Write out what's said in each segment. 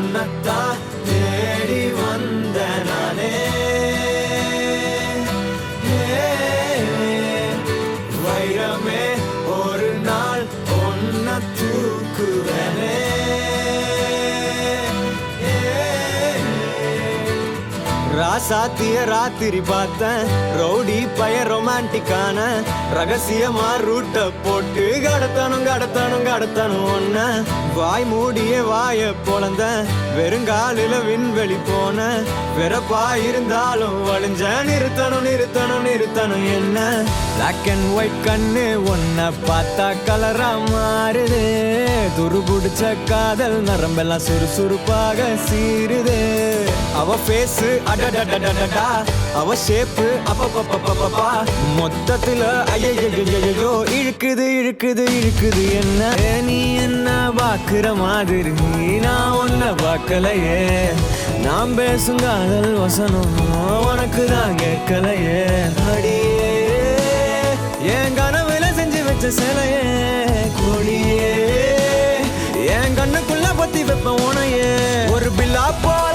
உன்னத்தான் தேடி வந்த நானே. வைரமே ஒரு நாள் ஒன்ன தூக்குவனே. ராசாத்திய ராத்திரி பார்த்தேன் ரவுடி பய ரொமான்டிக்கான ரகசியமா ரூட்ட போட்டு கடத்தணும் ஒன்ன. வாய் மூடிய வாய பொழந்த வெறுங்காலில விண்வெளி போன வெறப்பா இருந்தாலும் வழிஞ்ச நிறுத்தணும் என்ன. பிளாக் அண்ட் ஒயிட் கண்ணு ஒன்ன பார்த்தா கலரா மாறுது. துருபுடிச்ச காதல் நரம்பெல்லாம் சுறுசுறுப்பாக சீருது. அவ பேசு அடடடடடடா, அவ ஷேப்பு அப்பப்பப்பப்பப்பா, மொத்தத்துல ஐயோ இழுக்குது என்ன. நீ என்ன பாக்குற மாதிரி நான் ஒன்ன பார்க்கலையே. நாம் பேசும் காதல் வசனம் உனக்கு தான் கேட்கலையே. அடியே என் கனவுல செஞ்சு வச்ச சிலையே கொடியே, என் கண்ணுக்குள்ள பத்தி வைப்ப உனையே. ஒரு பில்லா போல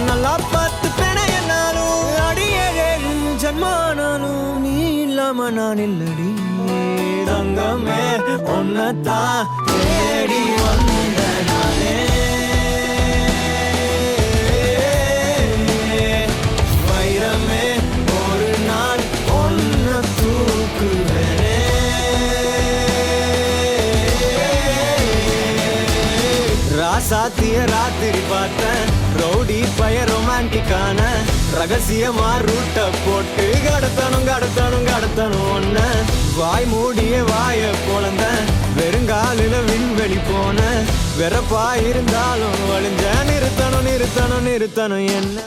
நல்லா பார்த்து பெண என்னாலும் அடியே ஜன்மானாலும் நீ இல்லாம நான் இல்லடி. தங்கமே உன்னத்தான் தேடி வந்த நானே. வைரமே ஒரு நாள் ஒன்ன தூக்குவனே. ராசாத்திய ராத்திரி பார்த்தேன் ரவுடி பய ரொமான்டிக்கான ரகசியமா ரூட்ட போட்டு கடத்தணும் ஒன்ன. வாய் மூடிய வாய பொழந்த வெறுங்காலில விண்வெளி போன வெறப்பா இருந்தாலும் வழிஞ்ச நிறுத்தணும் என்ன.